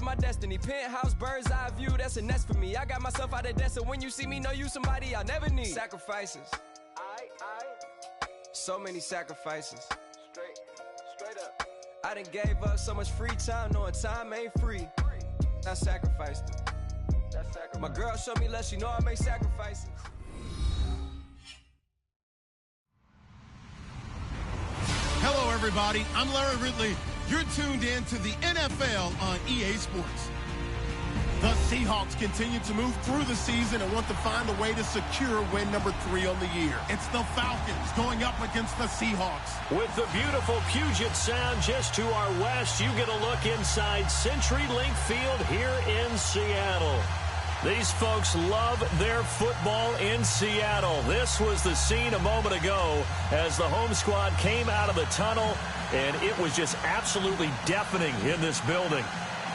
my destiny. Penthouse, bird's eye view, that's a nest for me. I got myself out of debt, so when you see me, know you somebody I'll never need. Sacrifices. So many sacrifices. Straight up. I done gave up so much free time, knowing time ain't free. I sacrificed it. My girl showed me love, she know I make sacrifices. Hello, everybody. I'm Larry Ridley. You're tuned in to the NFL on EA Sports. The Seahawks continue to move through the season and want to find a way to secure win number 3 on the year. It's the Falcons going up against the Seahawks. With the beautiful Puget Sound just to our west, you get a look inside CenturyLink Field here in Seattle. These folks love their football in Seattle. This was the scene a moment ago as the home squad came out of the tunnel, and it was just absolutely deafening in this building.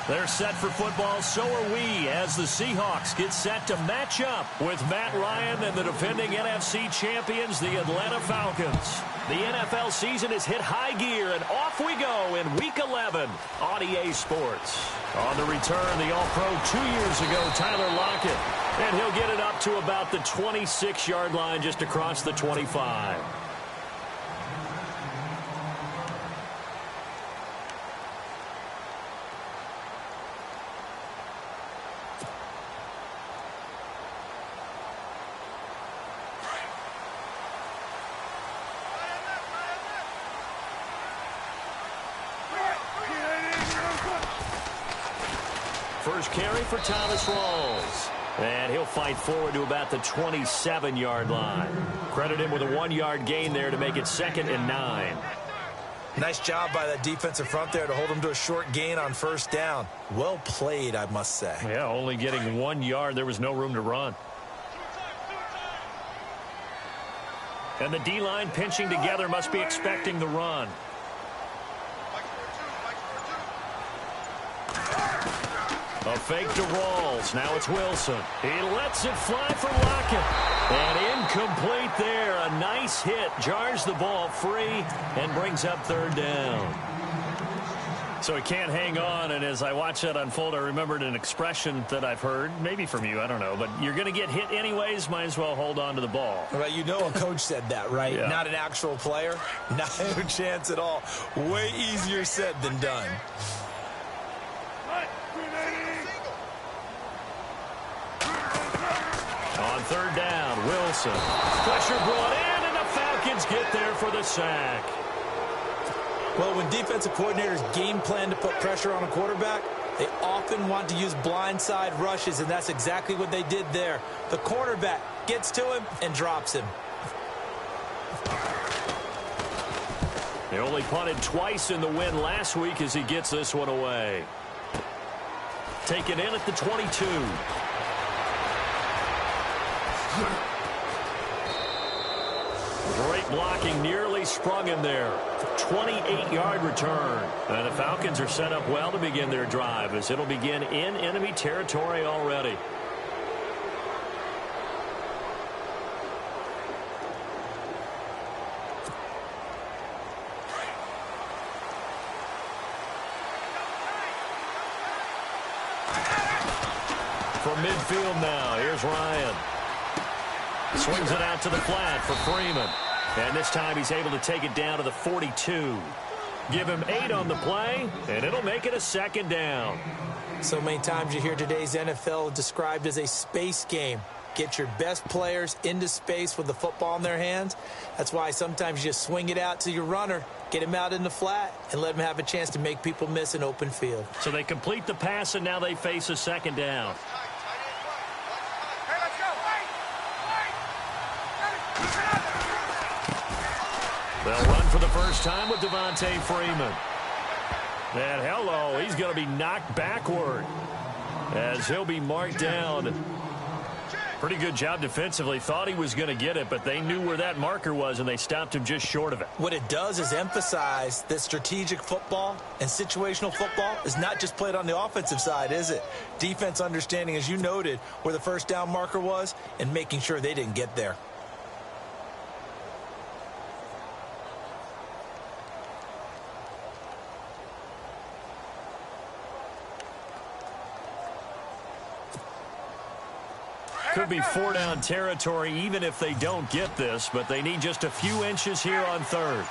They're set for football, so are we, as the Seahawks get set to match up with Matt Ryan and the defending NFC champions, the Atlanta Falcons. The NFL season has hit high gear, and off we go in Week 11 on EA Sports. On the return, the All-Pro 2 years ago, Tyler Lockett, and he'll get it up to about the 26-yard line just across the 25. First carry for Thomas Rawls. And he'll fight forward to about the 27-yard line. Credit him with a 1-yard gain there to make it 2nd and 9. Nice job by that defensive front there to hold him to a short gain on first down. Well played, I must say. Yeah, only getting 1 yard. There was no room to run. And the D-line pinching together must be expecting the run. A fake to Rawls. Now it's Wilson. He lets it fly for Lockett. And incomplete there. A nice hit. Jars the ball free and brings up 3rd down. So he can't hang on, and as I watch that unfold, I remembered an expression that I've heard, maybe from you, I don't know, but you're going to get hit anyways, might as well hold on to the ball. Well, you know a coach said that, right? Yeah. Not an actual player. Not a chance at all. Way easier said than done. On 3rd down, Wilson. Pressure brought in, and the Falcons get there for the sack. Well, when defensive coordinators game plan to put pressure on a quarterback, they often want to use blindside rushes, and that's exactly what they did there. The cornerback gets to him and drops him. They only punted twice in the win last week as he gets this one away. Taken in at the 22. Great blocking, nearly sprung him there. 28-yard return. And the Falcons are set up well to begin their drive as it'll begin in enemy territory already. From midfield now, here's Ryan. Swings it out to the flat for Freeman. And this time he's able to take it down to the 42. Give him 8 on the play, and it'll make it a 2nd down. So many times you hear today's NFL described as a space game. Get your best players into space with the football in their hands. That's why sometimes you just swing it out to your runner, get him out in the flat, and let him have a chance to make people miss an open field. So they complete the pass, and now they face a 2nd down. They'll run for the first time with Devontae Freeman. And hello, he's going to be knocked backward as he'll be marked down. Pretty good job defensively. Thought he was going to get it, but they knew where that marker was, and they stopped him just short of it. What it does is emphasize that strategic football and situational football is not just played on the offensive side, is it? Defense understanding, as you noted, where the first down marker was and making sure they didn't get there. Could be 4-down territory even if they don't get this, but they need just a few inches here on third.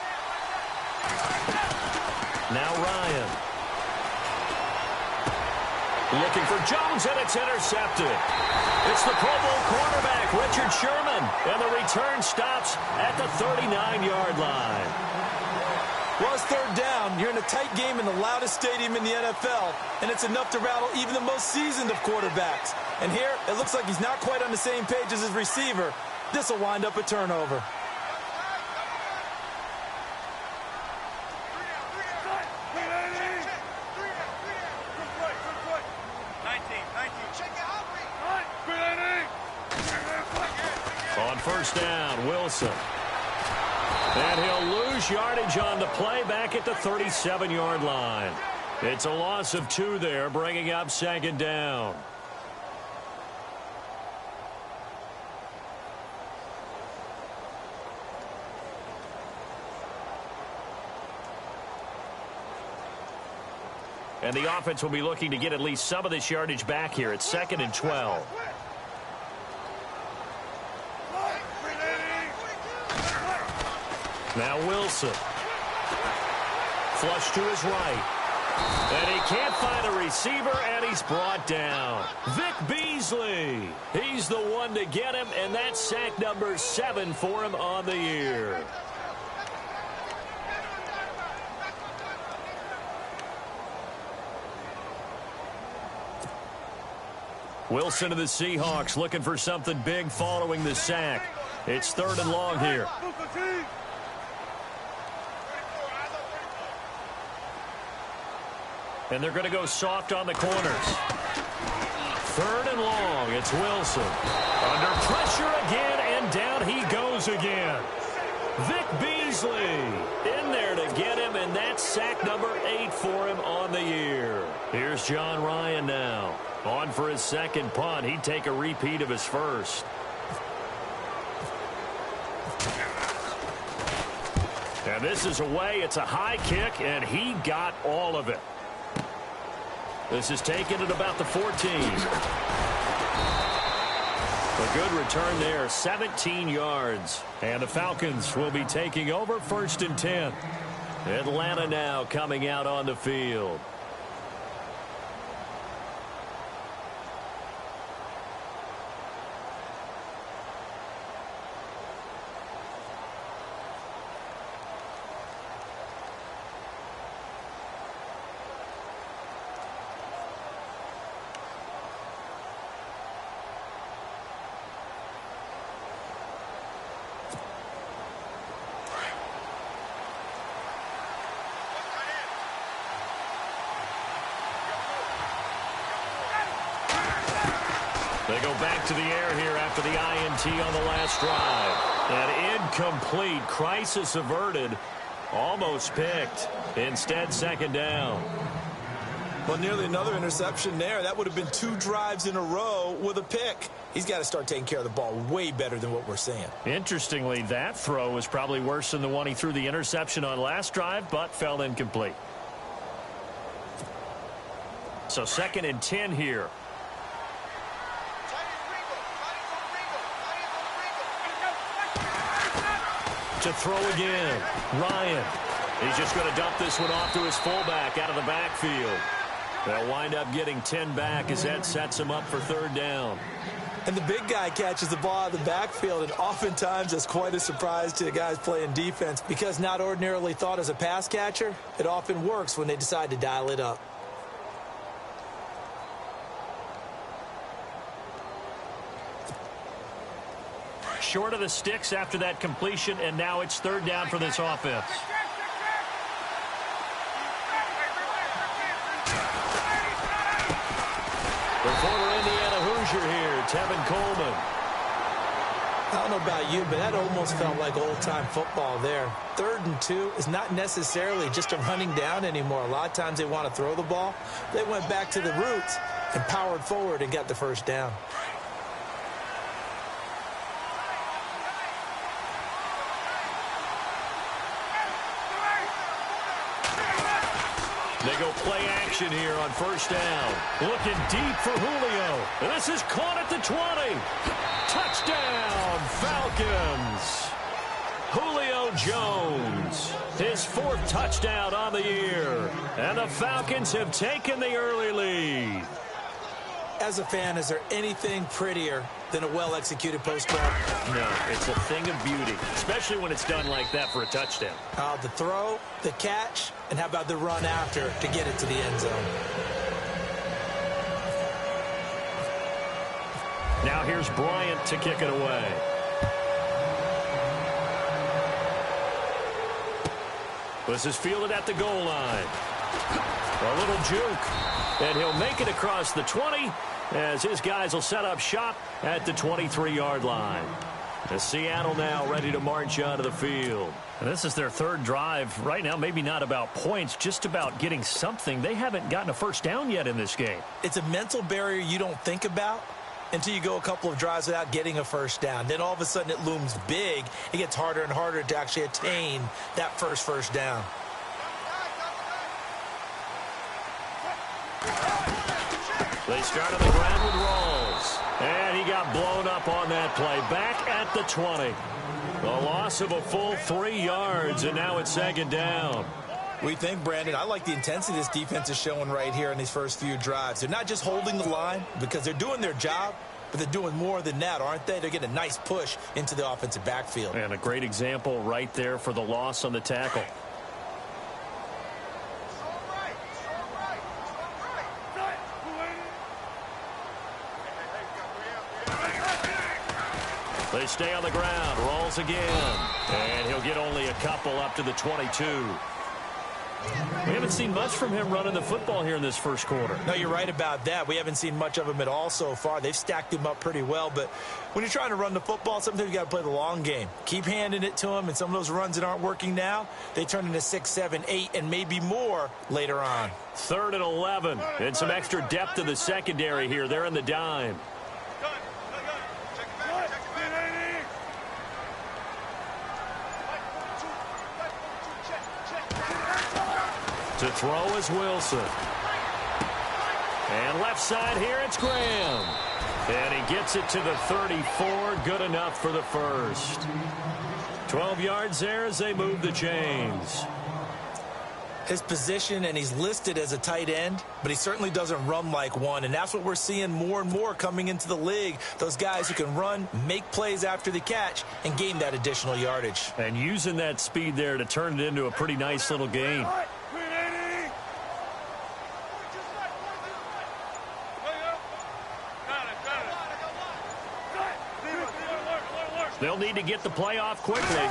Now Ryan. Looking for Jones, and it's intercepted. It's the Pro Bowl quarterback, Richard Sherman, and the return stops at the 39-yard line. Well, it's third down. You're in a tight game in the loudest stadium in the NFL, and it's enough to rattle even the most seasoned of quarterbacks. And here, it looks like he's not quite on the same page as his receiver. This will wind up a turnover. On first down, Wilson. And he'll lose yardage on the play back at the 37-yard line. It's a loss of 2 there, bringing up second down. And the offense will be looking to get at least some of this yardage back here. It's 2nd and 12. Now Wilson. Flush to his right. And he can't find a receiver, and he's brought down. Vic Beasley. He's the one to get him, and that's sack number 7 for him on the year. Wilson to the Seahawks looking for something big following the sack. It's 3rd and long here. And they're going to go soft on the corners. 3rd and long. It's Wilson. Under pressure again, and down he goes again. Vic Beasley in there to get him, and that's sack number 8 for him on the year. Here's John Ryan now. On for his second punt. He'd take a repeat of his first. And this is away. It's a high kick, and he got all of it. This is taken at about the 14. A good return there, 17 yards. And the Falcons will be taking over 1st and 10. Atlanta now coming out on the field. They go back to the air here after the INT on the last drive. An incomplete, crisis averted, almost picked. Instead, 2nd down. Well, nearly another interception there. That would have been 2 drives in a row with a pick. He's got to start taking care of the ball way better than what we're seeing. Interestingly, that throw was probably worse than the one he threw the interception on last drive, but fell incomplete. So 2nd and 10 here. To throw again. Ryan. He's just going to dump this one off to his fullback out of the backfield. They'll wind up getting 10 back as that sets him up for 3rd down. And the big guy catches the ball out of the backfield, and oftentimes it's quite a surprise to the guys playing defense because not ordinarily thought as a pass catcher, it often works when they decide to dial it up. Short of the sticks after that completion, and now it's 3rd down for this offense. The former Indiana Hoosier here, Tevin Coleman. I don't know about you, but that almost felt like old-time football there. 3rd and 2 is not necessarily just a running down anymore. A lot of times they want to throw the ball. They went back to the roots and powered forward and got the 1st down. They go play action here on first down. Looking deep for Julio. This is caught at the 20. Touchdown, Falcons. Julio Jones, his 4th touchdown on the year. And the Falcons have taken the early lead. As a fan, is there anything prettier than a well-executed post grab? No, it's a thing of beauty, especially when it's done like that for a touchdown. The throw, the catch, and how about the run after to get it to the end zone? Now here's Bryant to kick it away. This is fielded at the goal line. A little juke, and he'll make it across the 20 as his guys will set up shop at the 23-yard line. As Seattle now ready to march onto the field. And this is their 3rd drive. Right now, maybe not about points, just about getting something. They haven't gotten a first down yet in this game. It's a mental barrier you don't think about until you go a couple of drives without getting a first down. Then all of a sudden it looms big. It gets harder and harder to actually attain that first down. They start on the ground with Rawls. And he got blown up on that play. Back at the 20. A loss of a full 3 yards, and now it's 2nd down. We think, Brandon, I like the intensity this defense is showing right here in these first few drives. They're not just holding the line because they're doing their job, but they're doing more than that, aren't they? They're getting a nice push into the offensive backfield. And a great example right there for the loss on the tackle. They stay on the ground. Rolls again. And he'll get only a couple up to the 22. We haven't seen much from him running the football here in this first quarter. No, you're right about that. We haven't seen much of him at all so far. They've stacked him up pretty well, but when you're trying to run the football, sometimes you got to play the long game. Keep handing it to him, and some of those runs that aren't working now, they turn into 6, 7, 8, and maybe more later on. 3rd and 11, and some extra depth in the secondary here. They're in the dime. To throw is Wilson. And left side here, it's Graham. And he gets it to the 34. Good enough for the first. 12 yards there as they move the chains. His position, and he's listed as a tight end, but he certainly doesn't run like one, and that's what we're seeing more and more coming into the league. Those guys who can run, make plays after the catch, and gain that additional yardage. And using that speed there to turn it into a pretty nice little gain. They'll need to get the play off quickly.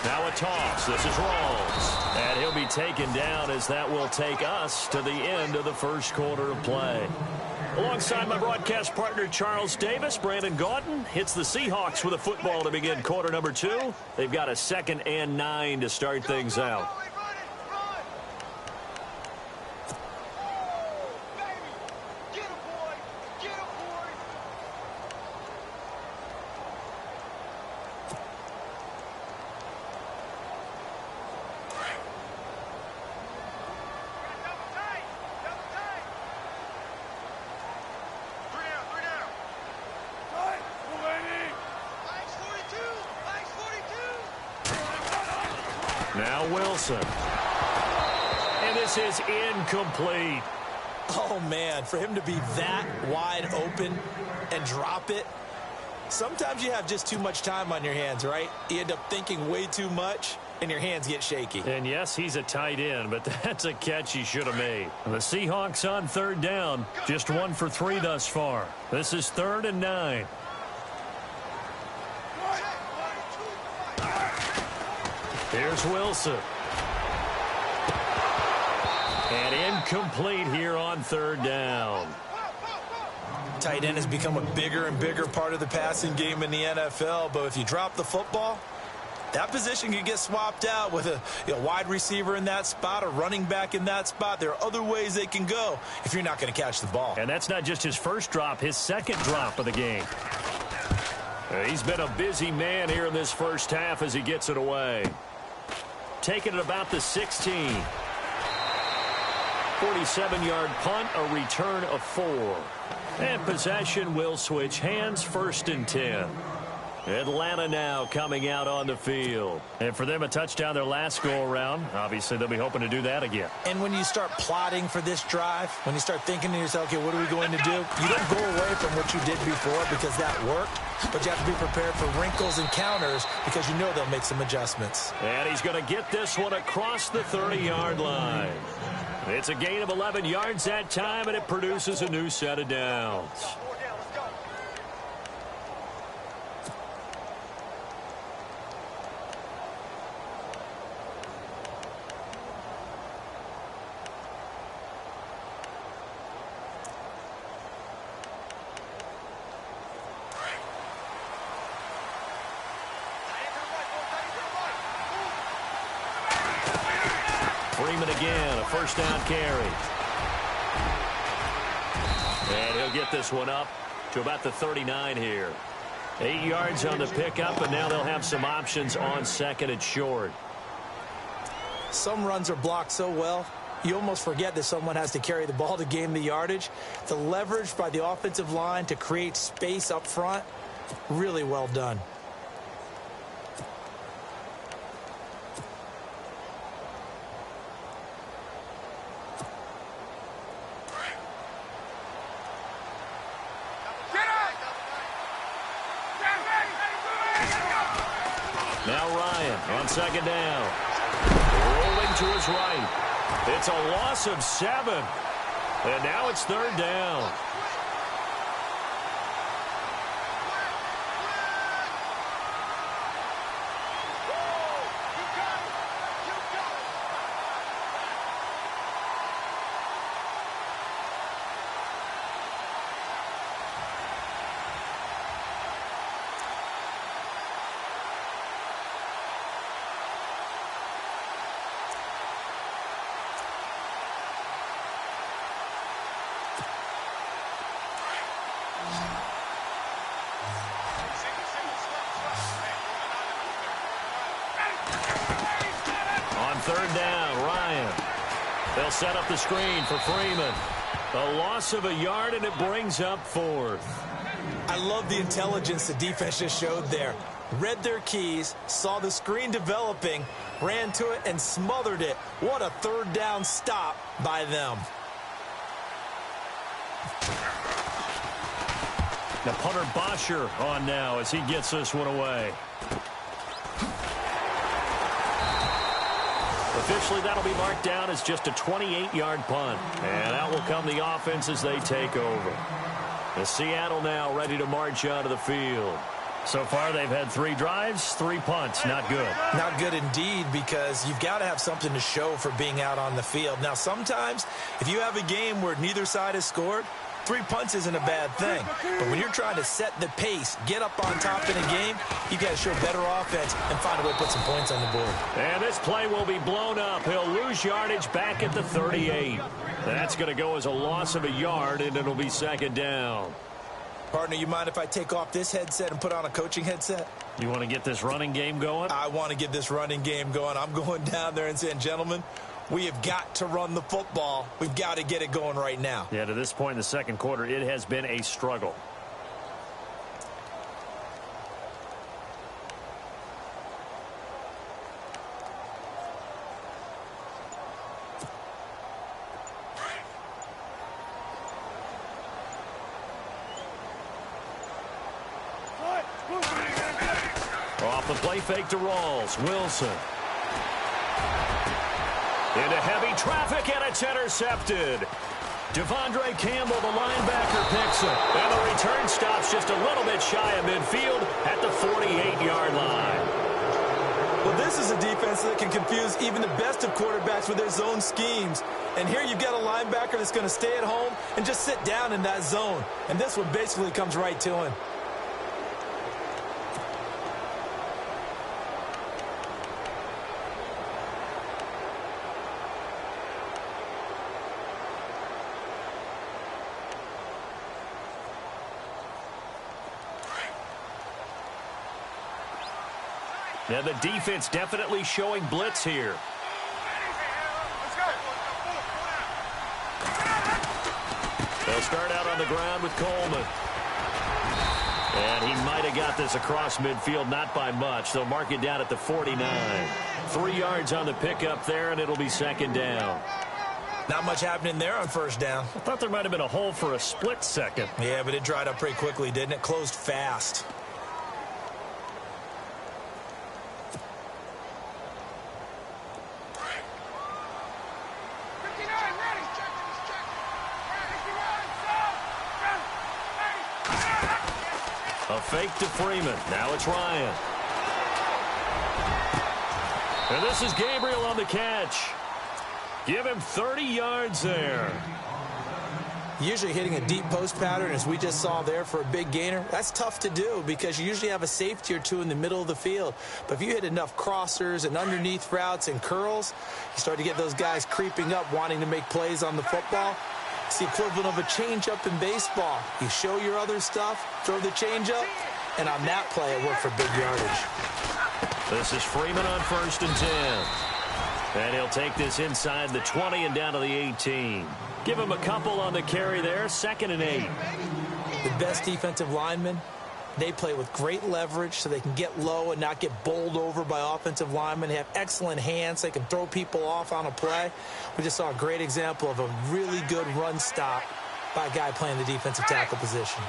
Now a toss. This is Rawls. And he'll be taken down as that will take us to the end of the first quarter of play. Alongside my broadcast partner, Charles Davis, Brandon Gaudin hits the Seahawks with a football to begin quarter number 2. They've got a 2nd and 9 to start things out. Now Wilson. And this is incomplete. Oh, man, for him to be that wide open and drop it, sometimes you have just too much time on your hands, right? You end up thinking way too much, and your hands get shaky. And, yes, he's a tight end, but that's a catch he should have made. The Seahawks on 3rd down, just 1 for 3 thus far. This is 3rd and 9. Here's Wilson. And incomplete here on 3rd down. Tight end has become a bigger and bigger part of the passing game in the NFL, but if you drop the football, that position can get swapped out with a wide receiver in that spot, a running back in that spot. There are other ways they can go if you're not going to catch the ball. And that's not just his first drop, his 2nd drop of the game. He's been a busy man here in this first half as he gets it away. Taking it about the 16. 47-yard punt, a return of 4. And possession will switch hands, 1st and 10. Atlanta now coming out on the field. And for them, a touchdown their last go-around. Obviously, they'll be hoping to do that again. And when you start plotting for this drive, when you start thinking to yourself, okay, what are we going to do? You don't go away from what you did before because that worked, but you have to be prepared for wrinkles and counters because you know they'll make some adjustments. And he's going to get this one across the 30-yard line. It's a gain of 11 yards that time, and it produces a new set of downs. Freeman again, a 1st down carry. And he'll get this one up to about the 39 here. 8 yards on the pickup, and now they'll have some options on 2nd and short. Some runs are blocked so well, you almost forget that someone has to carry the ball to gain the yardage. The leverage by the offensive line to create space up front, really well done. Now Ryan on 2nd down. Rolling to his right. It's a loss of 7. And now it's 3rd down. On 3rd down, Ryan. They'll set up the screen for Freeman. A loss of a yard, and it brings up 4th. I love the intelligence the defense just showed there. Read their keys, saw the screen developing, ran to it, and smothered it. What a 3rd down stop by them. Now punter Bosher on now as he gets this one away. Officially, that'll be marked down as just a 28-yard punt. And out will come the offense as they take over. The Seattle now ready to march onto the field. So far, they've had 3 drives, 3 punts. Not good. Not good indeed, because you've got to have something to show for being out on the field. Now, sometimes, if you have a game where neither side has scored, 3 punts isn't a bad thing. But when you're trying to set the pace, get up on top in a game, you got to show better offense and find a way to put some points on the board. And this play will be blown up. He'll lose yardage back at the 38. That's going to go as a loss of a yard, and it'll be 2nd down. Partner, you mind if I take off this headset and put on a coaching headset? You want to get this running game going? I want to get this running game going. I'm going down there and saying, gentlemen, we have got to run the football. We've got to get it going right now. Yeah, to this point in the 2nd quarter, it has been a struggle. Off the play fake to Rawls. Wilson. Into heavy traffic, and it's intercepted. Devondre Campbell, the linebacker, picks it. And the return stops just a little bit shy of midfield at the 48-yard line. Well, this is a defense that can confuse even the best of quarterbacks with their zone schemes. And here you've got a linebacker that's going to stay at home and just sit down in that zone. And this one basically comes right to him. Now the defense definitely showing blitz here. They'll start out on the ground with Coleman. And he might have got this across midfield, not by much. They'll mark it down at the 49. 3 yards on the pickup there, and it'll be second down. Not much happening there on first down. I thought there might have been a hole for a split second. Yeah, but it dried up pretty quickly, didn't it? Closed fast. A fake to Freeman. Now it's Ryan. And this is Gabriel on the catch. Give him 30 yards there. Usually hitting a deep post pattern, as we just saw there for a big gainer, that's tough to do because you usually have a safety or two in the middle of the field. But if you hit enough crossers and underneath routes and curls, you start to get those guys creeping up, wanting to make plays on the football. It's the equivalent of a changeup in baseball. You show your other stuff, throw the changeup, and on that play, it worked for big yardage. This is Freeman on 1st and 10. And he'll take this inside the 20 and down to the 18. Give him a couple on the carry there, 2nd and 8. The best defensive linemen, they play with great leverage so they can get low and not get bowled over by offensive linemen. They have excellent hands. They can throw people off on a play. We just saw a great example of a really good run stop by a guy playing the defensive tackle position.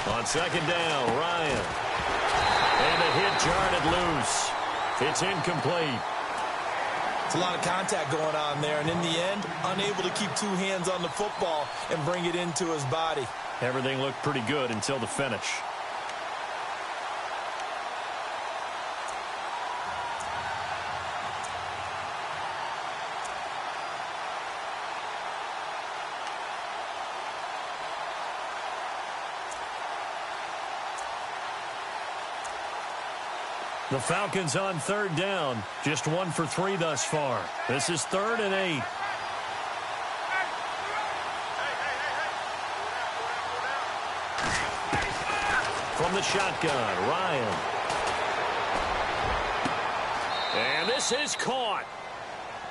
On 2nd down, Ryan. And a hit jarred it loose. It's incomplete. It's a lot of contact going on there, and in the end, unable to keep 2 hands on the football and bring it into his body. Everything looked pretty good until the finish. The Falcons on 3rd down. Just 1 for 3 thus far. This is 3rd and 8. From the shotgun, Ryan. And this is caught.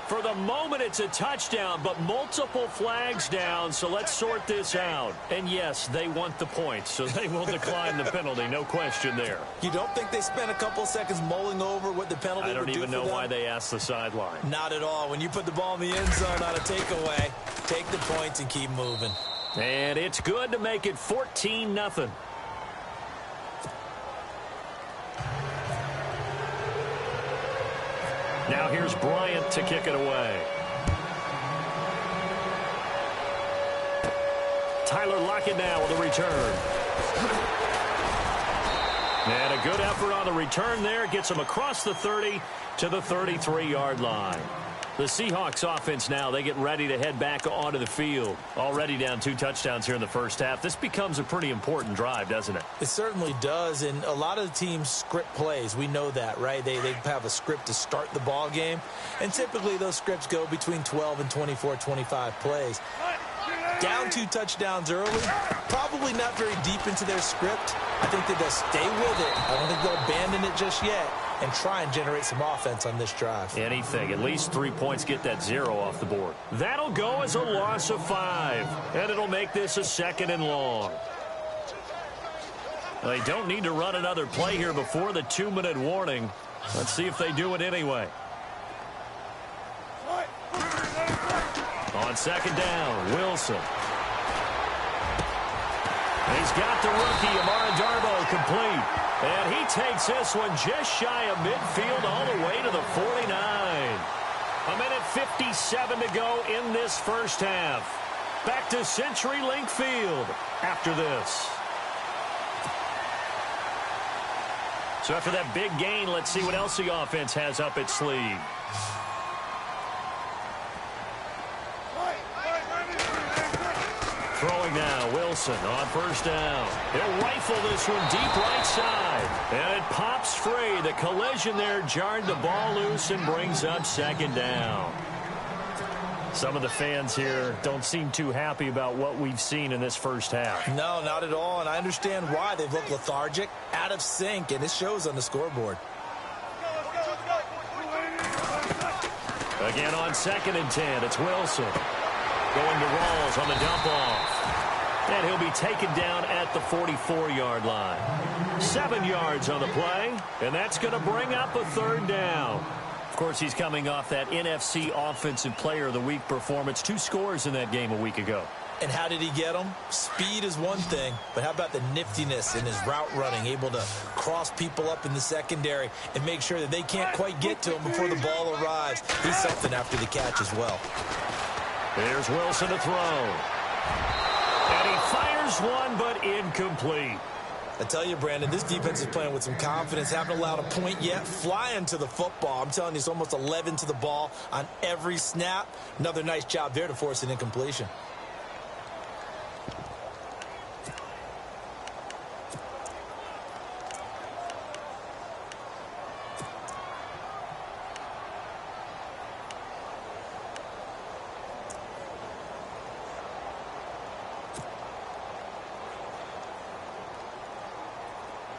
For the moment, it's a touchdown, but multiple flags down, so let's sort this out. And yes, they want the points, so they will decline the penalty, no question there. You don't think they spent a couple seconds mulling over what the penalty would do for them? I don't even know why they asked the sideline. Not at all. When you put the ball in the end zone on a takeaway, take the points and keep moving. And it's good to make it 14-0. Now here's Bryant to kick it away. Tyler Lockett now with a return. And a good effort on the return there. Gets him across the 30 to the 33-yard line. The Seahawks offense now, they get ready to head back onto the field. Already down 2 touchdowns here in the first half. This becomes a pretty important drive, doesn't it? It certainly does, and a lot of the teams script plays. We know that, right? They have a script to start the ball game, and typically those scripts go between 12 and 24, 25 plays. Down 2 touchdowns early, probably not very deep into their script. I think that they'll stay with it. I don't think they'll abandon it just yet and try and generate some offense on this drive. Anything. At least 3 points, get that 0 off the board. That'll go as a loss of 5, and it'll make this a 2nd and long. They don't need to run another play here before the 2-minute warning. Let's see if they do it anyway. On 2nd down, Wilson. He's got the rookie, Amara Darboh, complete. And he takes this one just shy of midfield all the way to the 49. 1:57 to go in this first half. Back to CenturyLink Field after this. So after that big gain, let's see what else the offense has up its sleeve. Throwing now, Wilson on 1st down. He'll rifle this one deep right side. And it pops free. The collision there jarred the ball loose and brings up 2nd down. Some of the fans here don't seem too happy about what we've seen in this first half. No, not at all, and I understand why. They've looked lethargic, out of sync, and it shows on the scoreboard. Again on 2nd and 10, it's Wilson. Going to roll on the dump off. And he'll be taken down at the 44-yard line. 7 yards on the play, and that's going to bring up a third down. Of course, he's coming off that NFC Offensive Player of the Week performance. 2 scores in that game a week ago. And how did he get them? Speed is one thing, but how about the niftiness in his route running, able to cross people up in the secondary and make sure that they can't quite get to him before the ball arrives. He's something after the catch as well. There's Wilson to throw. And he fires one, but incomplete. I tell you, Brandon, this defense is playing with some confidence. Haven't allowed a point yet. Flying to the football. I'm telling you, it's almost 11 to the ball on every snap. Another nice job there to force an incompletion.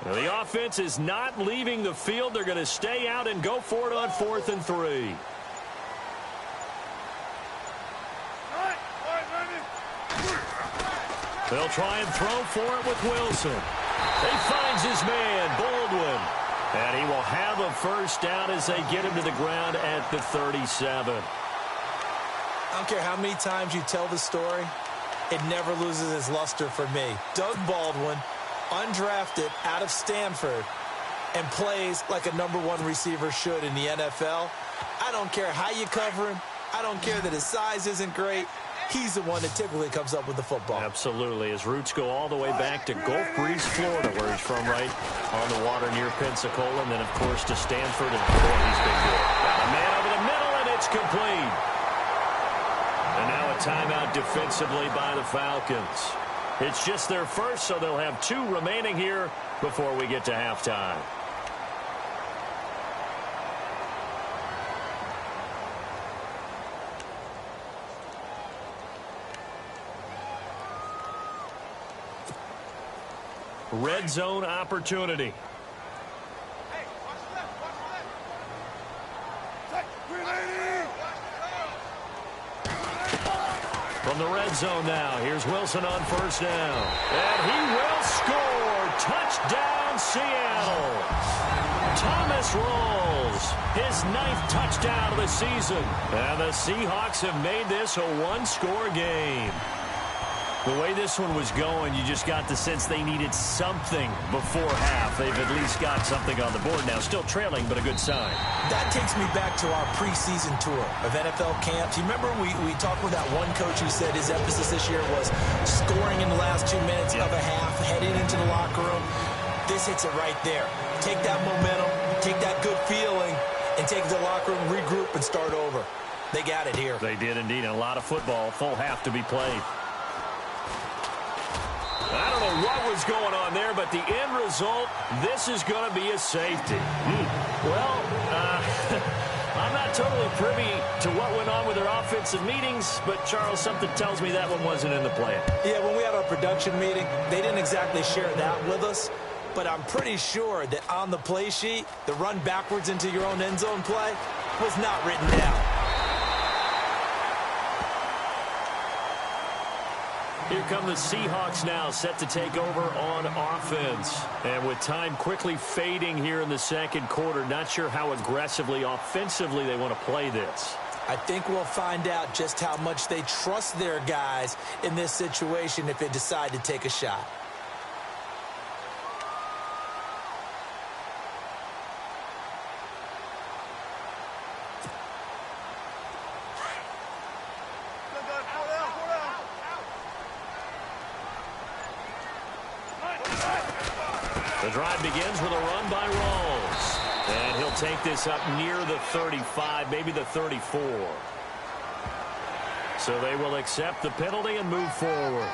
The offense is not leaving the field. They're going to stay out and go for it on 4th and 3. They'll try and throw for it with Wilson. He finds his man, Baldwin. And he will have a first down as they get him to the ground at the 37. I don't care how many times you tell the story, it never loses its luster for me. Doug Baldwin, undrafted out of Stanford, and plays like a #1 receiver should in the NFL. I don't care how you cover him. I don't care that his size isn't great. He's the one that typically comes up with the football. Absolutely. His roots go all the way back to GeeBreez's, Florida, where he's from, right on the water near Pensacola, and then, of course, to Stanford. And boy, he's been good. Got a man over the middle, and it's complete. And now a timeout defensively by the Falcons. It's just their first, so they'll have 2 remaining here before we get to halftime. Red zone opportunity. From the red zone now, here's Wilson on first down. And he will score. Touchdown, Seattle. Thomas rolls. His 9th touchdown of the season. And the Seahawks have made this a 1-score game. The way this one was going, you just got the sense they needed something before half. They've at least got something on the board now. Still trailing, but a good sign. That takes me back to our preseason tour of NFL camps. You remember we talked with that one coach who said his emphasis this year was scoring in the last 2 minutes of a half, heading into the locker room. This hits it right there. Take that momentum, take that good feeling, and take it to the locker room, regroup, and start over. They got it here. They did indeed. And a lot of football, full half to be played. I don't know what was going on there, but the end result, this is going to be a safety. Well, I'm not totally privy to what went on with their offensive meetings, but, Charles, something tells me that one wasn't in the plan. Yeah, when we had our production meeting, they didn't exactly share that with us, but I'm pretty sure that on the play sheet, the run backwards into your own end zone play was not written down. Here come the Seahawks now, set to take over on offense. And with time quickly fading here in the second quarter, not sure how aggressively, offensively they want to play this. I think we'll find out just how much they trust their guys in this situation if they decide to take a shot. The drive begins with a run by Rawls. And he'll take this up near the 35, maybe the 34. So they will accept the penalty and move forward.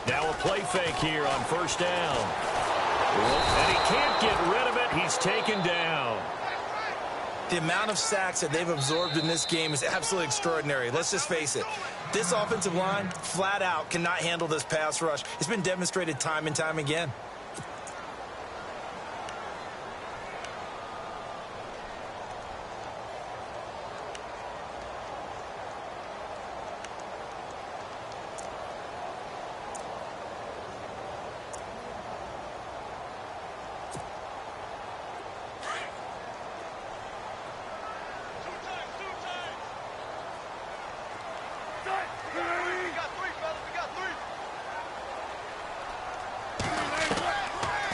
Now a play fake here on first down. And he can't get rid of it. He's taken down. The amount of sacks that they've absorbed in this game is absolutely extraordinary. Let's just face it. This offensive line, flat out, cannot handle this pass rush. It's been demonstrated time and time again.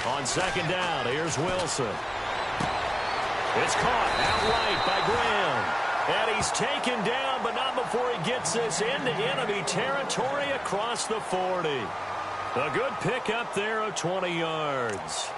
On second down, here's Wilson. It's caught outright by Graham. And he's taken down, but not before he gets this into enemy territory across the 40. A good pickup there of 20 yards.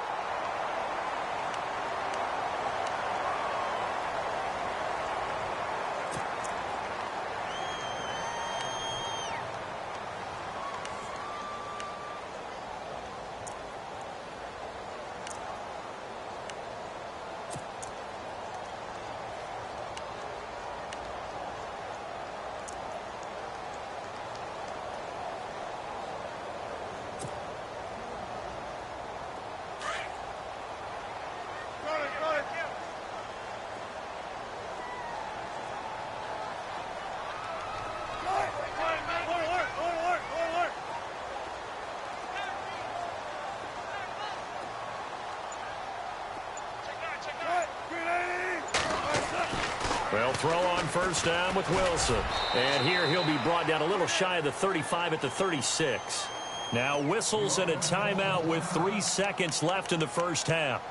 Well, throw on first down with Wilson. And here he'll be brought down a little shy of the 35 at the 36. Now whistles and a timeout with 3 seconds left in the first half.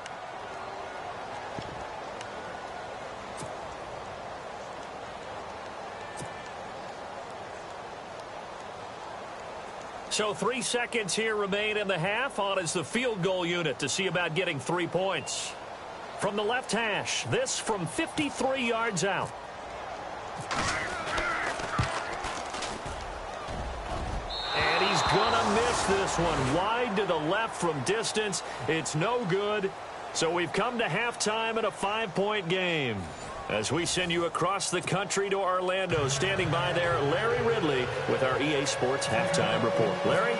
So 3 seconds here remain in the half. On is the field goal unit to see about getting 3 points. From the left hash, this from 53 yards out. And he's going to miss this one. Wide to the left from distance. It's no good. So we've come to halftime in a 5-point game. As we send you across the country to Orlando, standing by there, Larry Ridley with our EA Sports Halftime Report. Larry?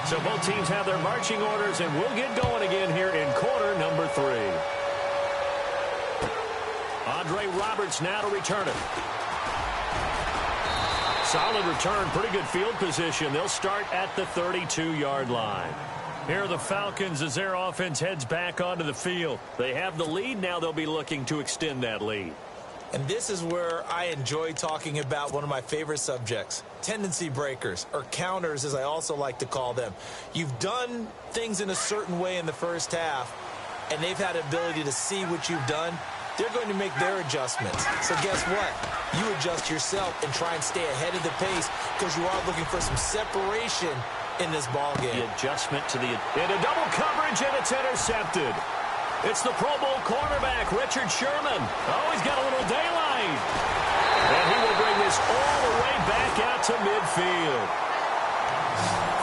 So both teams have their marching orders, and we'll get going again here in quarter number 3. Andre Roberts now to return it. Solid return, pretty good field position. They'll start at the 32-yard line. Here are the Falcons as their offense heads back onto the field. They have the lead. Now they'll be looking to extend that lead. And this is where I enjoy talking about one of my favorite subjects, tendency breakers, or counters, as I also like to call them. You've done things in a certain way in the first half, and they've had the ability to see what you've done. They're going to make their adjustments. So guess what? You adjust yourself and try and stay ahead of the pace because you are looking for some separation in this ball game. The adjustment to the... into double coverage, and it's intercepted. It's the Pro Bowl cornerback, Richard Sherman. Oh, he's got a little daylight. And he will bring this all the way back out to midfield.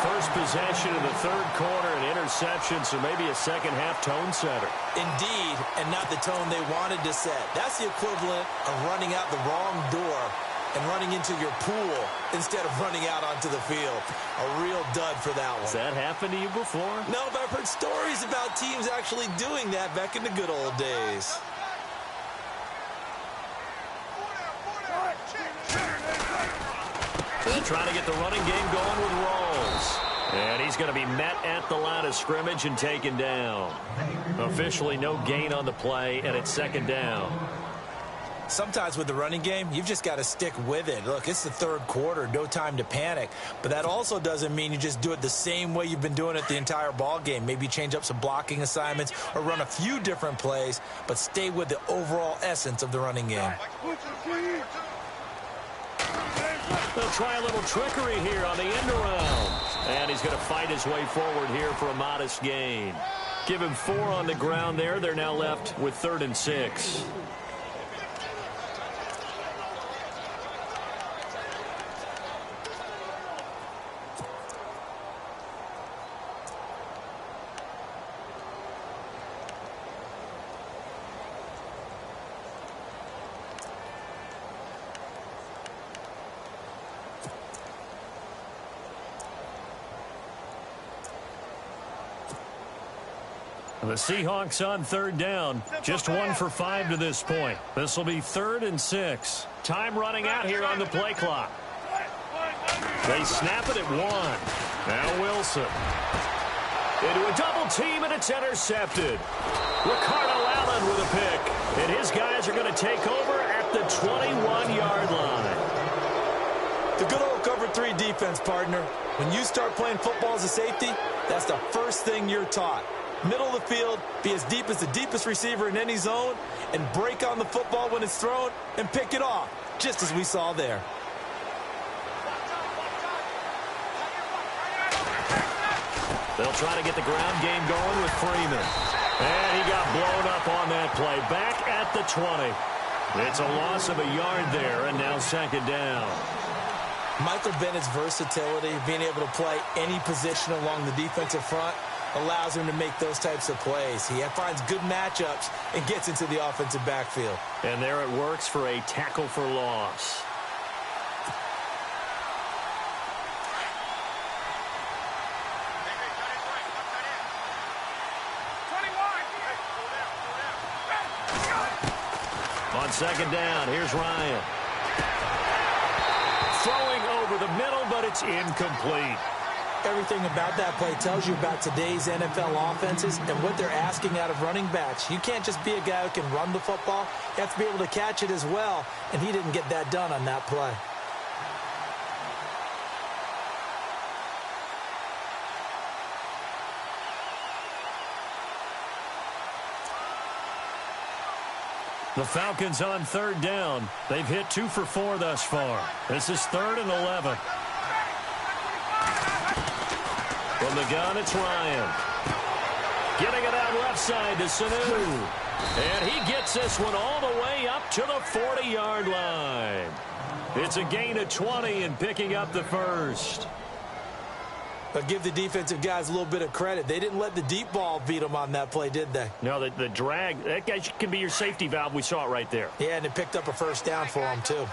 First possession of the third quarter, an interception, so maybe a second-half tone setter. Indeed, and not the tone they wanted to set. That's the equivalent of running out the wrong door and running into your pool instead of running out onto the field. A real dud for that one. Has that happened to you before? No, but I've heard stories about teams actually doing that back in the good old days. They're trying to get the running game going with Rawls. And he's going to be met at the line of scrimmage and taken down. Officially no gain on the play, and it's second down. Sometimes with the running game, you've just got to stick with it. Look, it's the third quarter, no time to panic. But that also doesn't mean you just do it the same way you've been doing it the entire ball game. Maybe change up some blocking assignments or run a few different plays, but stay with the overall essence of the running game. They'll try a little trickery here on the end around. And he's going to fight his way forward here for a modest gain. Give him 4 on the ground there. They're now left with 3rd and 6. The Seahawks on third down. Just 1 for 5 to this point. This will be 3rd and 6. Time running out here on the play clock. They snap it at 1. Now Wilson. Into a double team, and it's intercepted. Ricardo Allen with a pick. And his guys are going to take over at the 21-yard line. The good old cover 3 defense, partner. When you start playing football as a safety, that's the first thing you're taught. Middle of the field, be as deep as the deepest receiver in any zone, and break on the football when it's thrown and pick it off, just as we saw there. They'll try to get the ground game going with Freeman. And he got blown up on that play. Back at the 20. It's a loss of a yard there, and now 2nd down. Michael Bennett's versatility, being able to play any position along the defensive front, allows him to make those types of plays. He finds good matchups and gets into the offensive backfield. And there it works for a tackle for loss. On 2nd down, here's Ryan. Throwing over the middle, but it's incomplete. Everything about that play tells you about today's NFL offenses and what they're asking out of running backs. You can't just be a guy who can run the football. You have to be able to catch it as well, and he didn't get that done on that play. The Falcons on 3rd down. They've hit 2 for 4 thus far. This is 3rd and 11. From the gun, it's Ryan. Getting it out left side to Sanu. And he gets this one all the way up to the 40-yard line. It's a gain of 20 and picking up the first. But give the defensive guys a little bit of credit. They didn't let the deep ball beat them on that play, did they? No, the drag, that guy can be your safety valve. We saw it right there. Yeah, and it picked up a first down for him, too.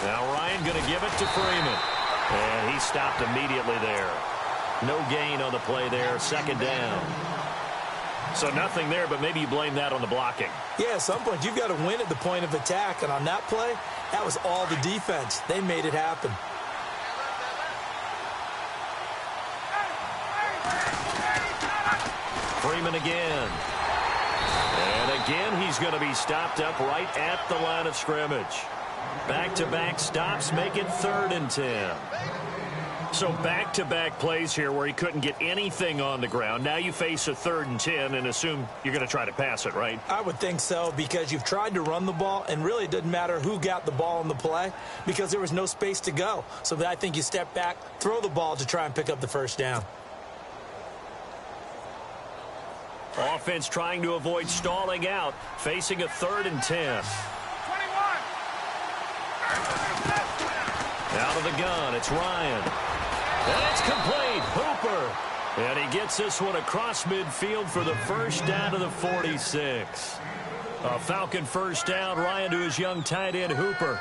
Now Ryan going to give it to Freeman. And he stopped immediately there. No gain on the play there. 2nd down. So nothing there, but maybe you blame that on the blocking. Yeah, at some point you've got to win at the point of attack. And on that play, that was all the defense. They made it happen. Freeman again. And again, he's going to be stopped up right at the line of scrimmage. Back-to-back stops make it 3rd and 10. So back-to-back plays here where he couldn't get anything on the ground. Now you face a 3rd and 10 and assume you're going to try to pass it, right? I would think so, because you've tried to run the ball, and really it doesn't matter who got the ball on the play because there was no space to go. So I think you step back, throw the ball to try and pick up the first down. Offense trying to avoid stalling out, facing a 3rd and 10. Out of the gun, it's Ryan. And it's complete. Hooper. And he gets this one across midfield for the first down to the 46. A Falcon first down. Ryan to his young tight end, Hooper.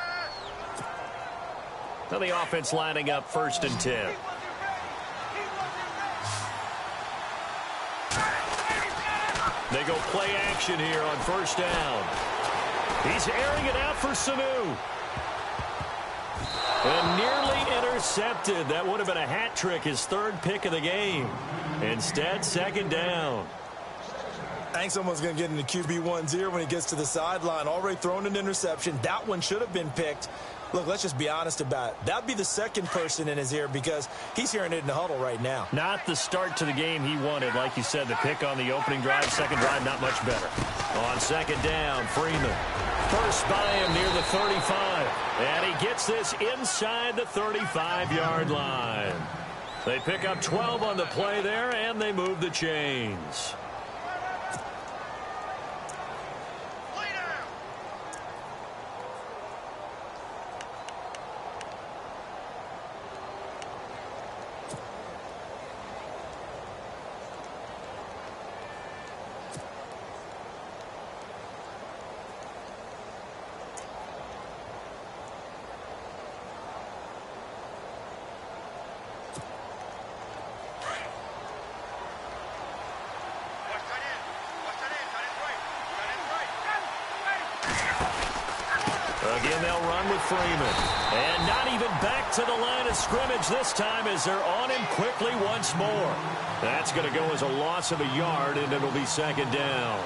Now the offense lining up 1st and 10. They go play action here on 1st down. He's airing it out for Sanu. And nearly intercepted. That would have been a hat trick, his 3rd pick of the game. Instead, 2nd down. I think someone's going to get into QB1's ear when he gets to the sideline. Already thrown an interception. That one should have been picked. Look, let's just be honest about it. That'd be the 2nd person in his ear because he's hearing it in the huddle right now. Not the start to the game he wanted. Like you said, the pick on the opening drive, 2nd drive, not much better. On 2nd down, Freeman. First by him near the 35. And he gets this inside the 35-yard line. They pick up 12 on the play there, and they move the chains. Again, they'll run with Freeman. And not even back to the line of scrimmage this time as they're on him quickly once more. That's going to go as a loss of a yard, and it'll be second down.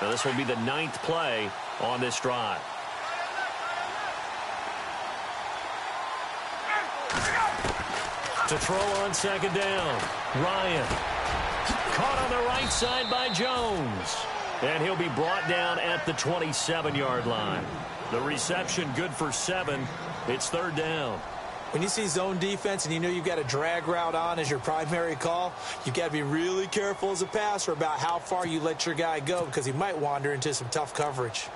Now, this will be the 9th play on this drive. To throw on second down. Ryan. Caught on the right side by Jones. And he'll be brought down at the 27-yard line. The reception good for 7. It's third down. When you see zone defense and you know you've got a drag route on as your primary call, you've got to be really careful as a passer about how far you let your guy go because he might wander into some tough coverage.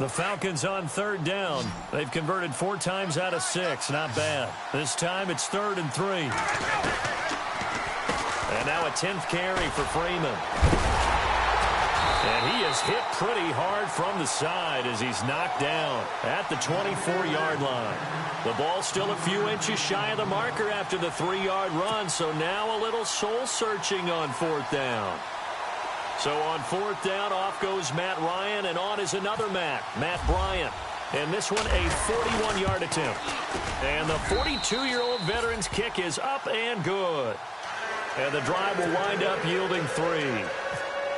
The Falcons on third down. They've converted 4 times out of 6. Not bad. This time it's 3rd and 3. And now a 10th carry for Freeman. And he is hit pretty hard from the side as he's knocked down at the 24-yard line. The ball still a few inches shy of the marker after the 3-yard run, so now a little soul-searching on 4th down. So on 4th down, off goes Matt Ryan, and on is another Matt Bryant. And this one a 41-yard attempt. And the 42-year-old veteran's kick is up and good. And the drive will wind up yielding 3.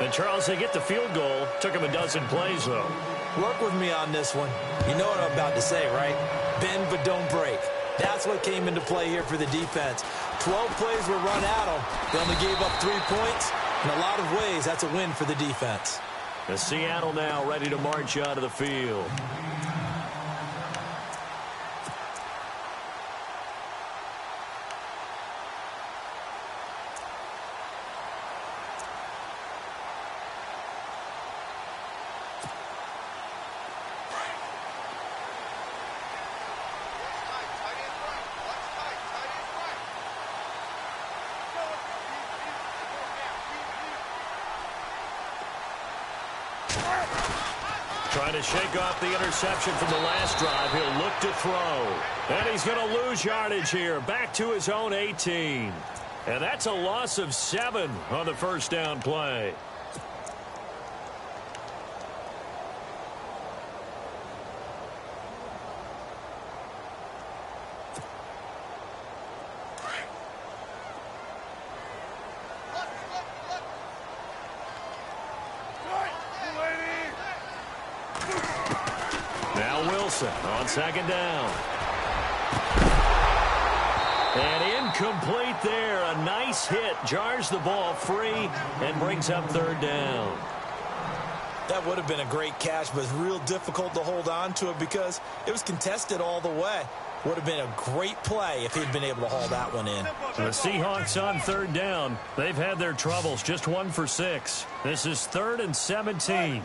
And, Charles, they get the field goal. Took him a dozen plays, though. Work with me on this one. You know what I'm about to say, right? Bend but don't break. That's what came into play here for the defense. 12 plays were run at them. They only gave up 3 points. In a lot of ways, that's a win for the defense. The Seattle now ready to march out of the field. Trying to shake off the interception from the last drive. He'll look to throw. And he's going to lose yardage here. Back to his own 18. And that's a loss of 7 on the first down play. On second down. And incomplete there. A nice hit. Jars the ball free and brings up third down. That would have been a great catch, but it's real difficult to hold on to it because it was contested all the way. Would have been a great play if he'd been able to haul that one in. The Seahawks on third down. They've had their troubles. Just 1 for 6. This is 3rd and 17.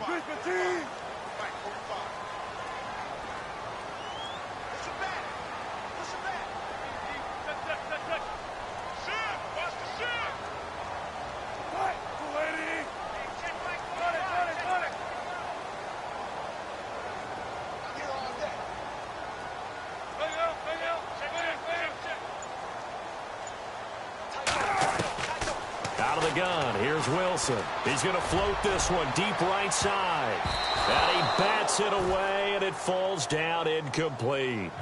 He's going to float this one deep right side. And he bats it away, and it falls down incomplete.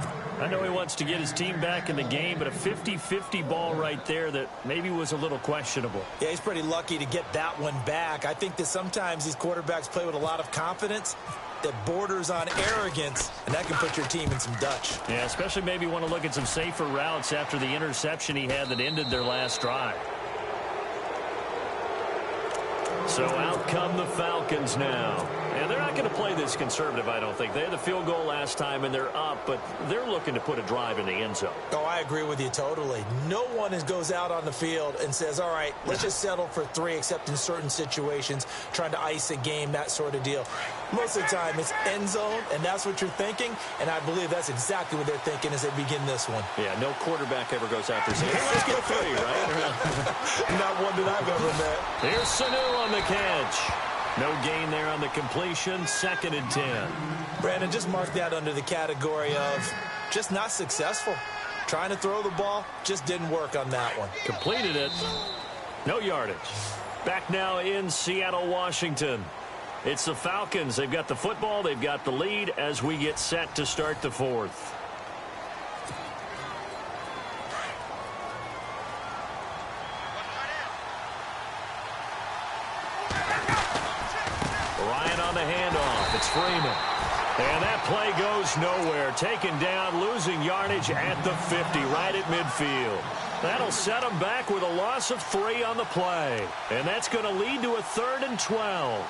I know he wants to get his team back in the game, but a 50-50 ball right there that maybe was a little questionable. Yeah, he's pretty lucky to get that one back. I think that sometimes these quarterbacks play with a lot of confidence that borders on arrogance, and that can put your team in some Dutch. Yeah, especially maybe want to look at some safer routes after the interception he had that ended their last drive. So out come the Falcons now. Yeah, they're not going to play this conservative, I don't think. They had the field goal last time, and they're up, but they're looking to put a drive in the end zone. Oh, I agree with you totally. No one goes out on the field and says, all right, let's just settle for 3, except in certain situations, trying to ice a game, that sort of deal. Most of the time, it's end zone, and that's what you're thinking, and I believe that's exactly what they're thinking as they begin this one. Yeah, no quarterback ever goes out there saying, hey, let's get 3, right? Not one that I've ever met. Here's Sanu on the catch. No gain there on the completion, 2nd and 10. Brandon, just mark that under the category of just not successful. Trying to throw the ball, just didn't work on that one. Completed it. No yardage. Back now in Seattle, Washington. It's the Falcons. They've got the football. They've got the lead as we get set to start the 4th. Ryan on the handoff. It's Freeman. And that play goes nowhere. Taken down, losing yardage at the 50, right at midfield. That'll set them back with a loss of 3 on the play. And that's going to lead to a 3rd and 12.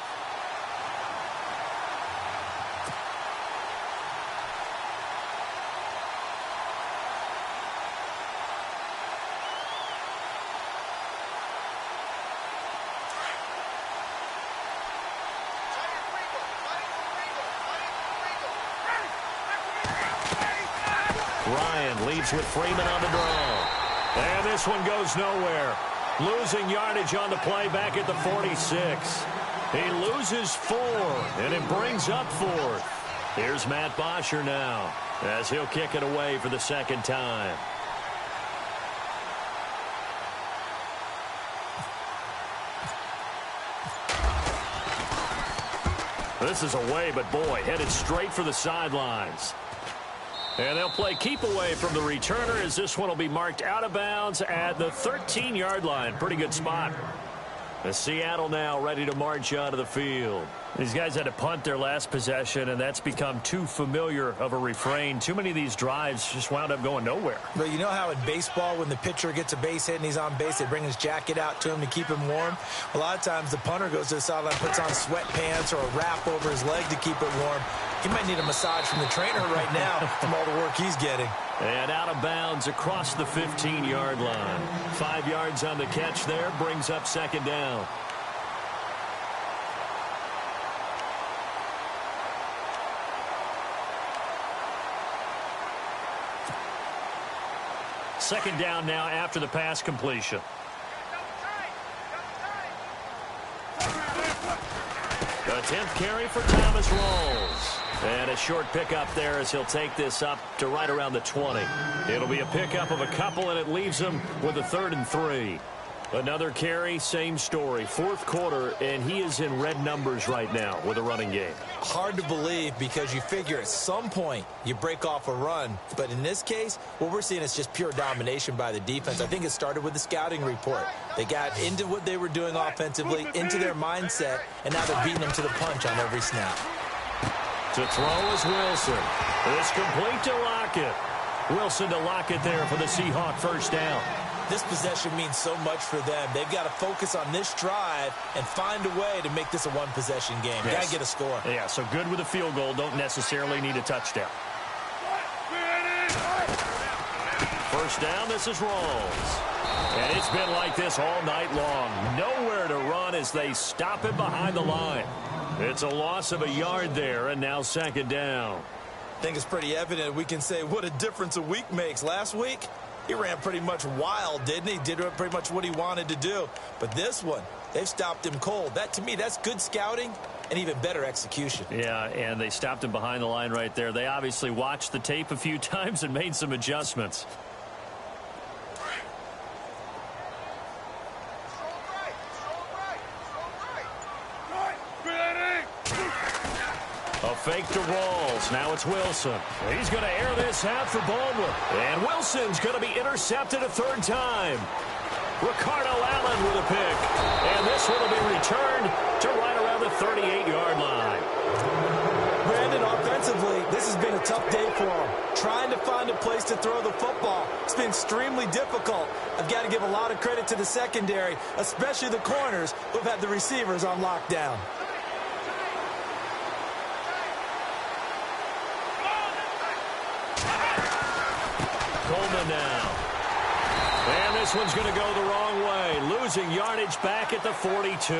Ryan leads with Freeman on the draw. And this one goes nowhere. Losing yardage on the play back at the 46. He loses 4, and it brings up 4th. Here's Matt Bosher now as he'll kick it away for the 2nd time. This is away, but boy, headed straight for the sidelines. And they'll play keep away from the returner as this one will be marked out of bounds at the 13-yard line. Pretty good spot. As Seattle now ready to march out of the field. These guys had to punt their last possession, and that's become too familiar of a refrain. Too many of these drives just wound up going nowhere. But you know how in baseball, when the pitcher gets a base hit and he's on base, they bring his jacket out to him to keep him warm? A lot of times the punter goes to the sideline, puts on sweatpants or a wrap over his leg to keep it warm. He might need a massage from the trainer right now from all the work he's getting. And out of bounds across the 15-yard line. 5 yards on the catch there, brings up 2nd down. Second down now after the pass completion. The 10th carry for Thomas Rawls. And a short pickup there as he'll take this up to right around the 20. It'll be a pickup of a couple, and it leaves him with a 3rd and 3. Another carry, same story. 4th quarter, and he is in red numbers right now with a running game. Hard to believe because you figure at some point you break off a run. But in this case, what we're seeing is just pure domination by the defense. I think it started with the scouting report. They got into what they were doing offensively, into their mindset, and now they're beating them to the punch on every snap. To throw is Wilson. It's complete to Lockett. Wilson to Lockett there for the Seahawk 1st down. This possession means so much for them. They've got to focus on this drive and find a way to make this a one-possession game. Yes. Got to get a score. Yeah, so good with a field goal. Don't necessarily need a touchdown. 1st down, this is Rawls. And it's been like this all night long. Nowhere to run as they stop him behind the line. It's a loss of a yard there, and now 2nd down. I think it's pretty evident we can say what a difference a week makes. Last week, he ran pretty much wild, didn't he? Did pretty much what he wanted to do. But this one, they've stopped him cold. That, to me, that's good scouting and even better execution. Yeah, and they stopped him behind the line right there. They obviously watched the tape a few times and made some adjustments. A fake to Rawls. Now it's Wilson. He's going to air this out for Baldwin. And Wilson's going to be intercepted a 3rd time. Ricardo Allen with a pick. And this one will be returned to right around the 38-yard line. Brandon, offensively, this has been a tough day for him. Trying to find a place to throw the football. It's been extremely difficult. I've got to give a lot of credit to the secondary, especially the corners who've had the receivers on lockdown. Coleman now. And this one's going to go the wrong way, losing yardage back at the 42.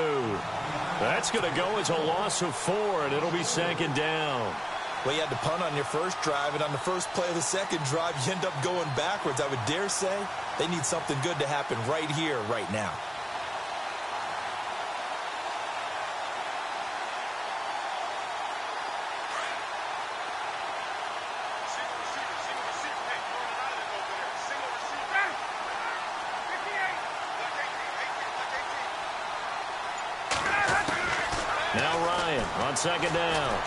That's going to go as a loss of 4, and it'll be 2nd down. Well, you had to punt on your first drive, and on the first play of the second drive, you end up going backwards. I would dare say they need something good to happen right here, right now. Now Ryan on 2nd down.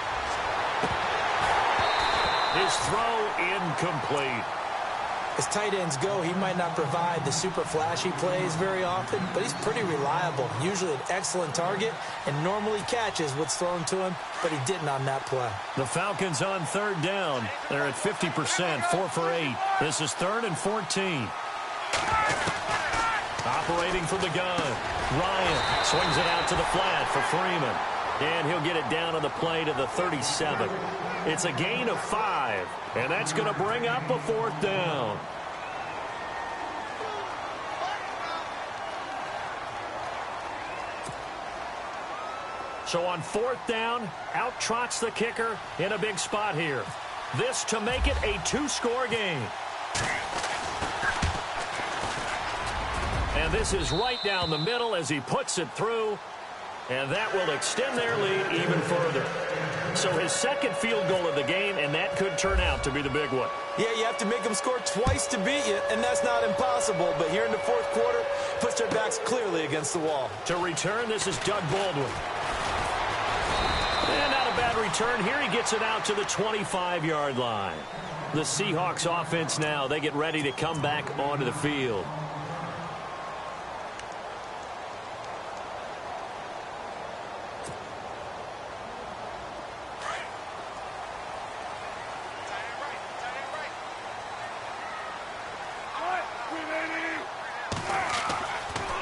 His throw incomplete. As tight ends go, he might not provide the super flashy plays very often, but he's pretty reliable. Usually an excellent target and normally catches what's thrown to him, but he didn't on that play. The Falcons on 3rd down. They're at 50%, 4 for 8. This is 3rd and 14. Operating from the gun. Ryan swings it out to the flat for Freeman. And he'll get it down on the play to the 37. It's a gain of 5, and that's going to bring up a 4th down. So on 4th down, out trots the kicker in a big spot here. This to make it a 2-score game. And this is right down the middle as he puts it through. And that will extend their lead even further. So his 2nd field goal of the game, and that could turn out to be the big one. Yeah, you have to make them score twice to beat you, and that's not impossible. But here in the 4th quarter, puts their backs clearly against the wall. To return, this is Doug Baldwin. And not a bad return. Here he gets it out to the 25-yard line. The Seahawks offense now, they get ready to come back onto the field.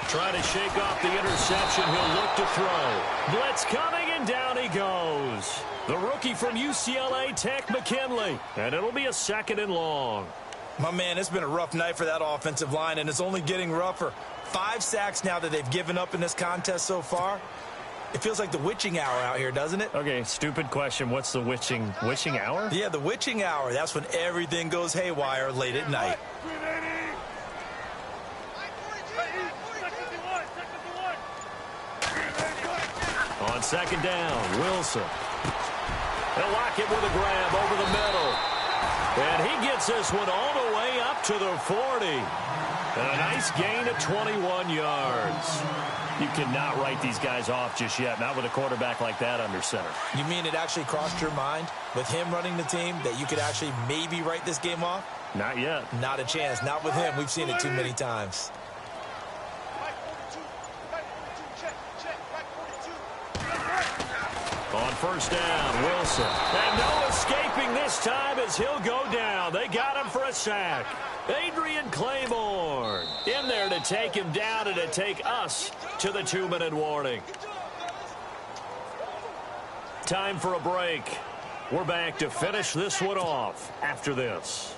Trying to shake off the interception. He'll look to throw. Blitz coming, and down he goes. The rookie from UCLA, Tech McKinley. And it'll be a 2nd and long. My man, it's been a rough night for that offensive line, and it's only getting rougher. 5 sacks now that they've given up in this contest so far. It feels like the witching hour out here, doesn't it? Okay, stupid question. What's the witching hour? Yeah, the witching hour. That's when everything goes haywire late at night. On 2nd down, Wilson. They'll lock it with a grab over the middle. And he gets this one all the way up to the 40. And a nice gain of 21 yards. You cannot write these guys off just yet, not with a quarterback like that under center. You mean it actually crossed your mind with him running the team that you could actually maybe write this game off? Not yet. Not a chance. Not with him. We've seen it too many times. On 1st down, Wilson. And no escaping this time as he'll go down. They got him for a sack. Adrian Claiborne in there to take him down and to take us to the 2-minute warning. Time for a break. We're back to finish this one off after this.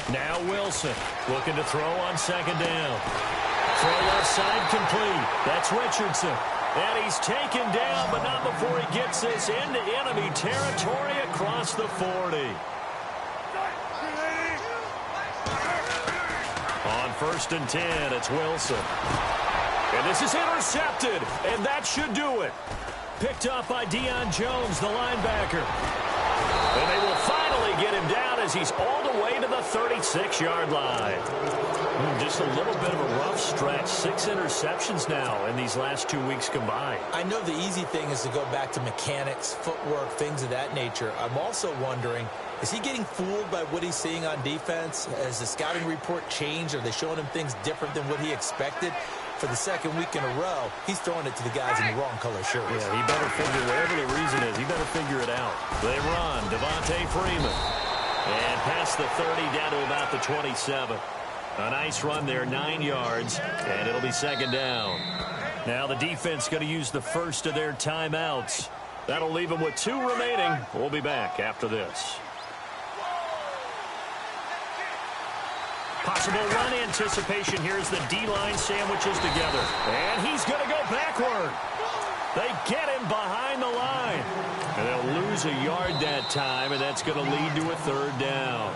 Now Wilson looking to throw on 2nd down. Throw left side complete. That's Richardson. And he's taken down, but not before he gets this into enemy territory across the 40. On 1st and 10, it's Wilson. And this is intercepted, and that should do it. Picked up by Deion Jones, the linebacker. And they will finally get him down as he's all the way to the 36-yard line. Just a little bit of a rough stretch. 6 interceptions now in these last 2 weeks combined. I know the easy thing is to go back to mechanics, footwork, things of that nature. I'm also wondering, is he getting fooled by what he's seeing on defense? Has the scouting report changed? Are they showing him things different than what he expected? For the 2nd week in a row, he's throwing it to the guys in the wrong color shirts. Yeah, he better figure, whatever the reason is, he better figure it out. They run. Devontae Freeman. And past the 30 down to about the 27. A nice run there, 9 yards, and it'll be second down. Now the defense going to use the first of their timeouts. That'll leave them with 2 remaining. We'll be back after this. Possible run anticipation here as the D-line sandwiches together. And he's going to go backward. They get him behind the line. And they'll lose a yard that time, and that's going to lead to a third down.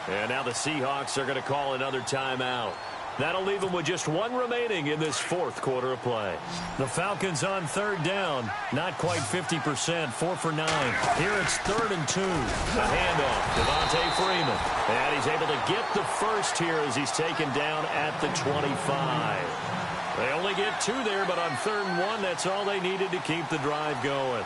And now the Seahawks are going to call another timeout. That'll leave them with just 1 remaining in this fourth quarter of play. The Falcons on third down. Not quite 50%, 4 for 9. Here it's 3rd and 2. The handoff, Devontae Freeman. And he's able to get the first here as he's taken down at the 25. They only get 2 there, but on 3rd and 1, that's all they needed to keep the drive going.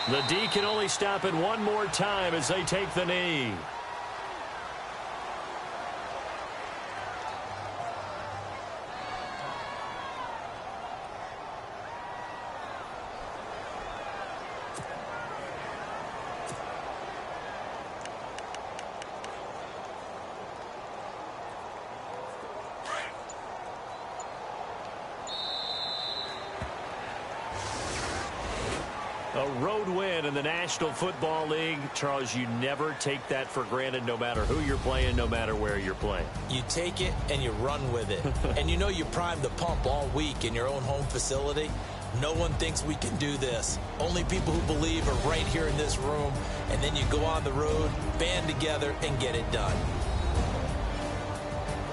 The D can only stop it 1 more time as they take the knee. A road win in the National Football League. Charles, you never take that for granted no matter who you're playing, no matter where you're playing. You take it and you run with it. And you know you primed the pump all week in your own home facility. No one thinks we can do this. Only people who believe are right here in this room. And then you go on the road, band together, and get it done.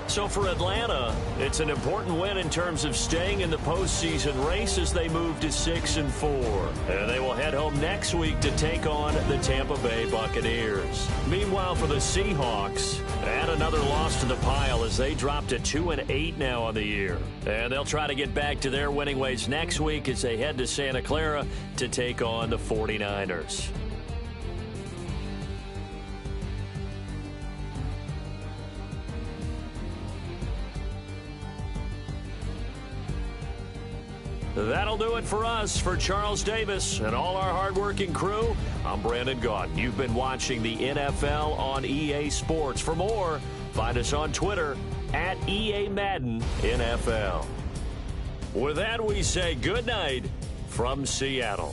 So for Atlanta, it's an important win in terms of staying in the postseason race as they move to 6-4. And they will head home next week to take on the Tampa Bay Buccaneers. Meanwhile, for the Seahawks, add another loss to the pile as they drop to 2-8 now on the year. And they'll try to get back to their winning ways next week as they head to Santa Clara to take on the 49ers. That'll do it for us. For Charles Davis and all our hardworking crew, I'm Brandon Gaudin. You've been watching the NFL on EA Sports. For more, find us on Twitter at EA Madden NFL. With that, we say good night from Seattle.